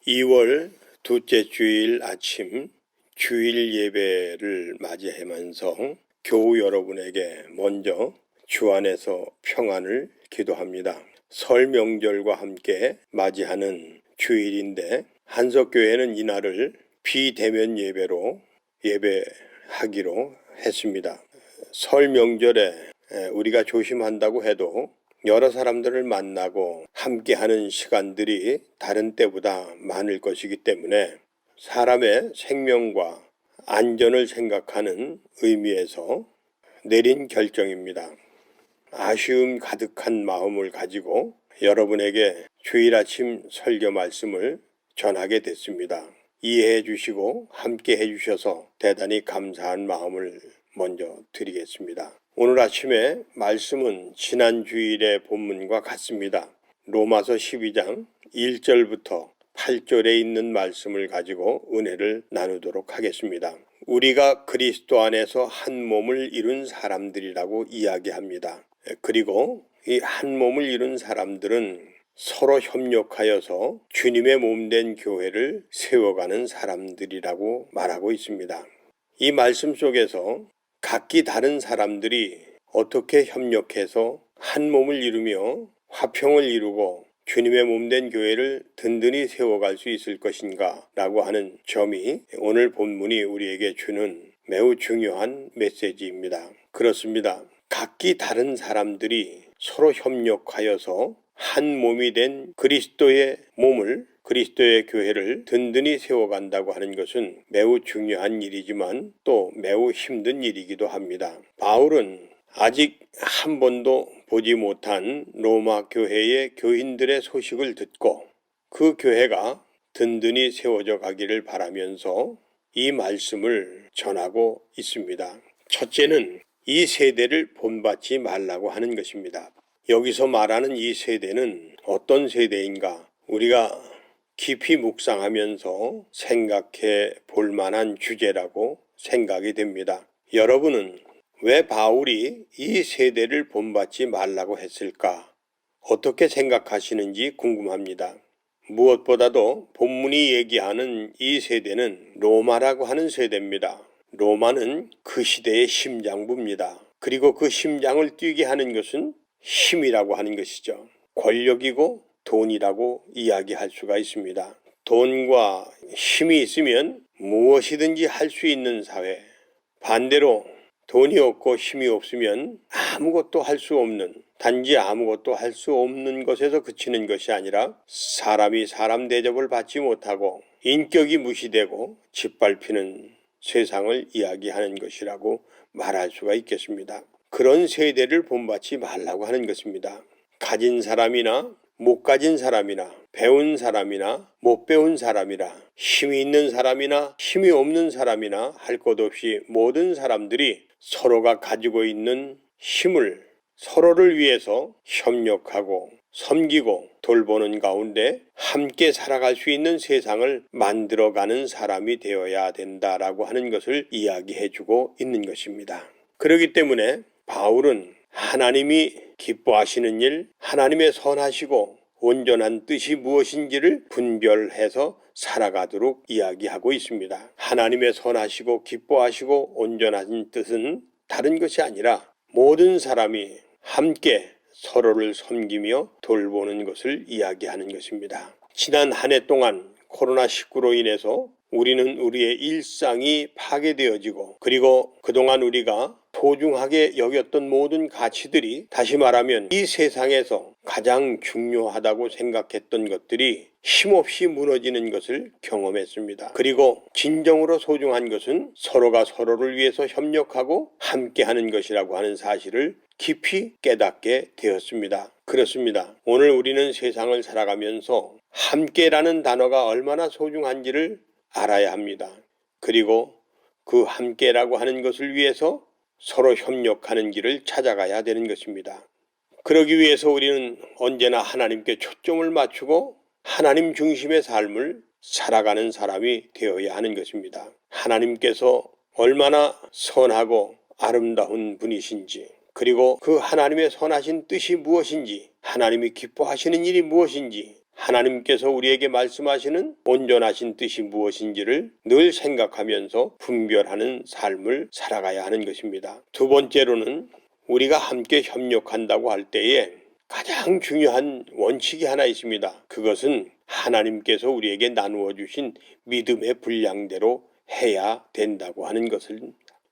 2월 둘째 주일 아침 주일 예배를 맞이하면서 교우 여러분에게 먼저 주 안에서 평안을 기도합니다. 설 명절과 함께 맞이하는 주일인데 한석교회는 이날을 비대면 예배로 예배하기로 했습니다. 설 명절에 우리가 조심한다고 해도 여러 사람들을 만나고 함께하는 시간들이 다른 때보다 많을 것이기 때문에 사람의 생명과 안전을 생각하는 의미에서 내린 결정입니다. 아쉬움 가득한 마음을 가지고 여러분에게 주일 아침 설교 말씀을 전하게 됐습니다. 이해해 주시고 함께 해 주셔서 대단히 감사한 마음을 먼저 드리겠습니다. 오늘 아침에 말씀은 지난 주일의 본문과 같습니다. 로마서 12장 1절부터 8절에 있는 말씀을 가지고 은혜를 나누도록 하겠습니다. 우리가 그리스도 안에서 한 몸을 이룬 사람들이라고 이야기합니다. 그리고 이 한 몸을 이룬 사람들은 서로 협력하여서 주님의 몸된 교회를 세워가는 사람들이라고 말하고 있습니다. 이 말씀 속에서 각기 다른 사람들이 어떻게 협력해서 한 몸을 이루며 화평을 이루고 주님의 몸된 교회를 든든히 세워갈 수 있을 것인가 라고 하는 점이 오늘 본문이 우리에게 주는 매우 중요한 메시지입니다. 그렇습니다. 각기 다른 사람들이 서로 협력하여서 한 몸이 된 그리스도의 몸을, 그리스도의 교회를 든든히 세워간다고 하는 것은 매우 중요한 일이지만 또 매우 힘든 일이기도 합니다. 바울은 아직 한 번도 보지 못한 로마 교회의 교인들의 소식을 듣고 그 교회가 든든히 세워져 가기를 바라면서 이 말씀을 전하고 있습니다. 첫째는 이 세대를 본받지 말라고 하는 것입니다. 여기서 말하는 이 세대는 어떤 세대인가? 우리가 깊이 묵상하면서 생각해 볼 만한 주제라고 생각이 됩니다. 여러분은 왜 바울이 이 세대를 본받지 말라고 했을까? 어떻게 생각하시는지 궁금합니다. 무엇보다도 본문이 얘기하는 이 세대는 로마라고 하는 세대입니다. 로마는 그 시대의 심장부입니다. 그리고 그 심장을 뛰게 하는 것은 힘이라고 하는 것이죠. 권력이고 돈이라고 이야기할 수가 있습니다. 돈과 힘이 있으면 무엇이든지 할 수 있는 사회, 반대로 돈이 없고 힘이 없으면 아무것도 할 수 없는, 단지 아무것도 할 수 없는 것에서 그치는 것이 아니라 사람이 사람 대접을 받지 못하고 인격이 무시되고 짓밟히는 세상을 이야기하는 것이라고 말할 수가 있겠습니다. 그런 세대를 본받지 말라고 하는 것입니다. 가진 사람이나 못 가진 사람이나 배운 사람이나 못 배운 사람이나 힘이 있는 사람이나 힘이 없는 사람이나 할 것 없이 모든 사람들이 서로가 가지고 있는 힘을 서로를 위해서 협력하고 섬기고 돌보는 가운데 함께 살아갈 수 있는 세상을 만들어가는 사람이 되어야 된다라고 하는 것을 이야기해주고 있는 것입니다. 그렇기 때문에 바울은 하나님이 기뻐하시는 일, 하나님의 선하시고 온전한 뜻이 무엇인지를 분별해서 살아가도록 이야기하고 있습니다. 하나님의 선하시고 기뻐하시고 온전한 뜻은 다른 것이 아니라 모든 사람이 함께 서로를 섬기며 돌보는 것을 이야기하는 것입니다. 지난 한 해 동안 코로나19로 인해서 우리는 우리의 일상이 파괴되어지고 그리고 그동안 우리가 소중하게 여겼던 모든 가치들이 다시 말하면 이 세상에서 가장 중요하다고 생각했던 것들이 힘없이 무너지는 것을 경험했습니다. 그리고 진정으로 소중한 것은 서로가 서로를 위해서 협력하고 함께하는 것이라고 하는 사실을 깊이 깨닫게 되었습니다. 그렇습니다. 오늘 우리는 세상을 살아가면서 함께라는 단어가 얼마나 소중한지를 알아야 합니다. 그리고 그 함께라고 하는 것을 위해서 서로 협력하는 길을 찾아가야 되는 것입니다. 그러기 위해서 우리는 언제나 하나님께 초점을 맞추고 하나님 중심의 삶을 살아가는 사람이 되어야 하는 것입니다. 하나님께서 얼마나 선하고 아름다운 분이신지, 그리고 그 하나님의 선하신 뜻이 무엇인지, 하나님이 기뻐하시는 일이 무엇인지 하나님께서 우리에게 말씀하시는 온전하신 뜻이 무엇인지를 늘 생각하면서 분별하는 삶을 살아가야 하는 것입니다. 두 번째로는 우리가 함께 협력한다고 할 때에 가장 중요한 원칙이 하나 있습니다. 그것은 하나님께서 우리에게 나누어 주신 믿음의 분량대로 해야 된다고 하는 것을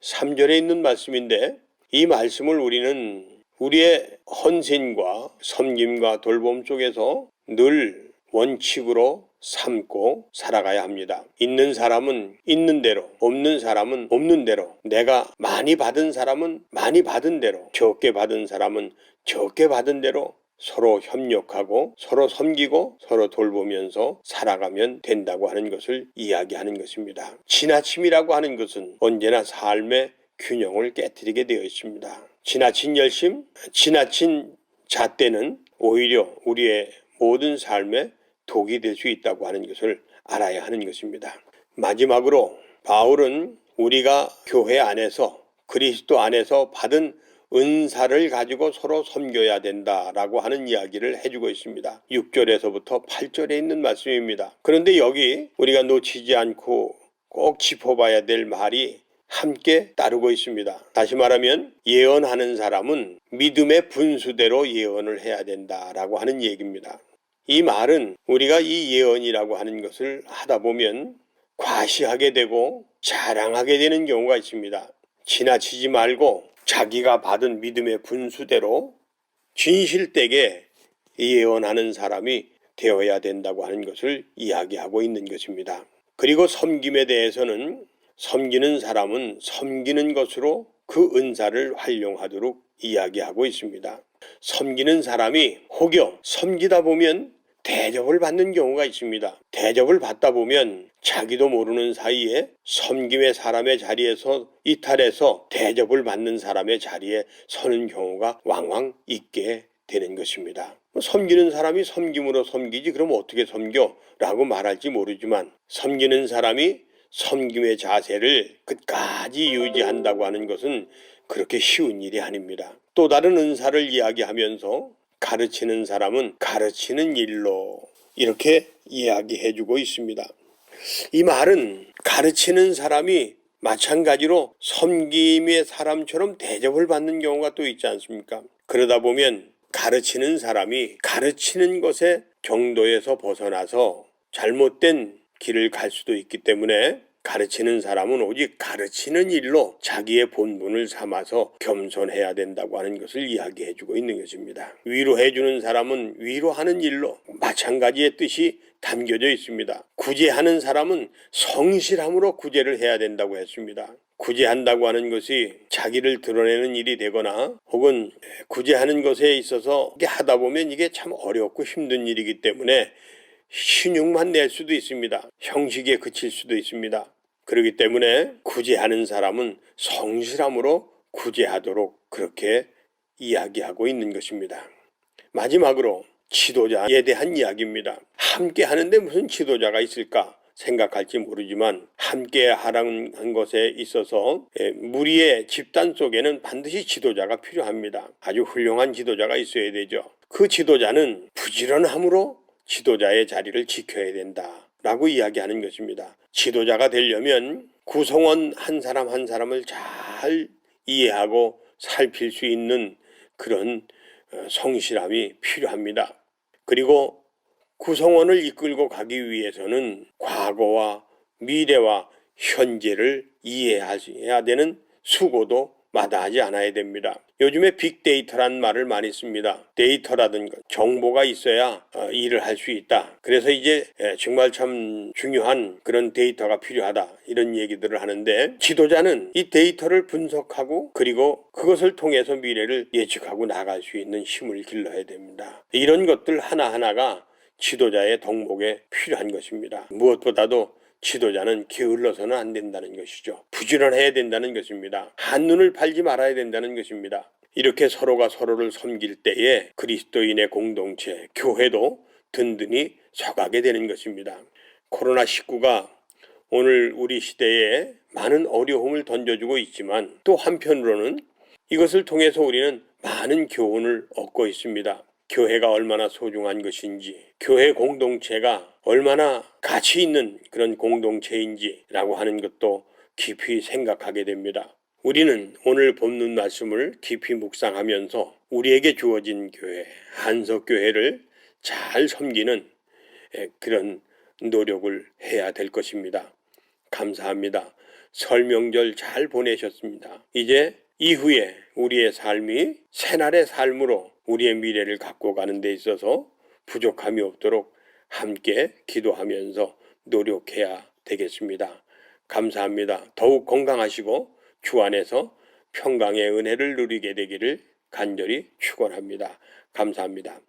3절에 있는 말씀인데, 이 말씀을 우리는 우리의 헌신과 섬김과 돌봄 속에서 늘 원칙으로 삼고 살아가야 합니다. 있는 사람은 있는 대로, 없는 사람은 없는 대로, 내가 많이 받은 사람은 많이 받은 대로, 적게 받은 사람은 적게 받은 대로 서로 협력하고 서로 섬기고 서로 돌보면서 살아가면 된다고 하는 것을 이야기하는 것입니다. 지나침이라고 하는 것은 언제나 삶의 균형을 깨뜨리게 되어 있습니다. 지나친 열심, 지나친 잣대는 오히려 우리의 모든 삶에 독이 될 수 있다고 하는 것을 알아야 하는 것입니다. 마지막으로 바울은 우리가 교회 안에서 그리스도 안에서 받은 은사를 가지고 서로 섬겨야 된다라고 하는 이야기를 해주고 있습니다. 6절에서부터 8절에 있는 말씀입니다. 그런데 여기 우리가 놓치지 않고 꼭 짚어봐야 될 말이 함께 따르고 있습니다. 다시 말하면 예언하는 사람은 믿음의 분수대로 예언을 해야 된다라고 하는 얘기입니다. 이 말은 우리가 이 예언이라고 하는 것을 하다 보면 과시하게 되고 자랑하게 되는 경우가 있습니다. 지나치지 말고 자기가 받은 믿음의 분수대로 진실되게 예언하는 사람이 되어야 된다고 하는 것을 이야기하고 있는 것입니다. 그리고 섬김에 대해서는 섬기는 사람은 섬기는 것으로 그 은사를 활용하도록 이야기하고 있습니다. 섬기는 사람이 혹여 섬기다 보면 대접을 받는 경우가 있습니다. 대접을 받다 보면 자기도 모르는 사이에 섬김의 사람의 자리에서 이탈해서 대접을 받는 사람의 자리에 서는 경우가 왕왕 있게 되는 것입니다. 섬기는 사람이 섬김으로 섬기지 그럼 어떻게 섬겨? 라고 말할지 모르지만 섬기는 사람이 섬김의 자세를 끝까지 유지한다고 하는 것은 그렇게 쉬운 일이 아닙니다. 또 다른 은사를 이야기하면서 가르치는 사람은 가르치는 일로 이렇게 이야기해주고 있습니다. 이 말은 가르치는 사람이 마찬가지로 섬김의 사람처럼 대접을 받는 경우가 또 있지 않습니까? 그러다 보면 가르치는 사람이 가르치는 것의 정도에서 벗어나서 잘못된 길을 갈 수도 있기 때문에 가르치는 사람은 오직 가르치는 일로 자기의 본분을 삼아서 겸손해야 된다고 하는 것을 이야기해주고 있는 것입니다. 위로해주는 사람은 위로하는 일로 마찬가지의 뜻이 담겨져 있습니다. 구제하는 사람은 성실함으로 구제를 해야 된다고 했습니다. 구제한다고 하는 것이 자기를 드러내는 일이 되거나 혹은 구제하는 것에 있어서 하다 보면 이게 참 어렵고 힘든 일이기 때문에 신용만 낼 수도 있습니다. 형식에 그칠 수도 있습니다. 그렇기 때문에 구제하는 사람은 성실함으로 구제하도록 그렇게 이야기하고 있는 것입니다. 마지막으로 지도자에 대한 이야기입니다. 함께 하는데 무슨 지도자가 있을까 생각할지 모르지만 함께 하라는 것에 있어서 무리의 집단 속에는 반드시 지도자가 필요합니다. 아주 훌륭한 지도자가 있어야 되죠. 그 지도자는 부지런함으로 지도자의 자리를 지켜야 된다라고 이야기하는 것입니다. 지도자가 되려면 구성원 한 사람 한 사람을 잘 이해하고 살필 수 있는 그런 성실함이 필요합니다. 그리고 구성원을 이끌고 가기 위해서는 과거와 미래와 현재를 이해해야 되는 수고도 마다하지 않아야 됩니다. 요즘에 빅데이터란 말을 많이 씁니다. 데이터라든가 정보가 있어야 일을 할 수 있다. 그래서 이제 정말 참 중요한 그런 데이터가 필요하다. 이런 얘기들을 하는데 지도자는 이 데이터를 분석하고 그리고 그것을 통해서 미래를 예측하고 나갈 수 있는 힘을 길러야 됩니다. 이런 것들 하나하나가 지도자의 덕목에 필요한 것입니다. 무엇보다도 지도자는 게을러서는 안 된다는 것이죠. 부지런해야 된다는 것입니다. 한눈을 팔지 말아야 된다는 것입니다. 이렇게 서로가 서로를 섬길 때에 그리스도인의 공동체, 교회도 든든히 서가게 되는 것입니다. 코로나19가 오늘 우리 시대에 많은 어려움을 던져주고 있지만 또 한편으로는 이것을 통해서 우리는 많은 교훈을 얻고 있습니다. 교회가 얼마나 소중한 것인지, 교회 공동체가 얼마나 가치 있는 그런 공동체인지라고 하는 것도 깊이 생각하게 됩니다. 우리는 오늘 본문 말씀을 깊이 묵상하면서 우리에게 주어진 교회, 한석교회를 잘 섬기는 그런 노력을 해야 될 것입니다. 감사합니다. 설 명절 잘 보내셨습니다. 이제 이후에 우리의 삶이 새날의 삶으로 우리의 미래를 갖고 가는 데 있어서 부족함이 없도록 함께 기도하면서 노력해야 되겠습니다. 감사합니다. 더욱 건강하시고 주 안에서 평강의 은혜를 누리게 되기를 간절히 축원합니다. 감사합니다.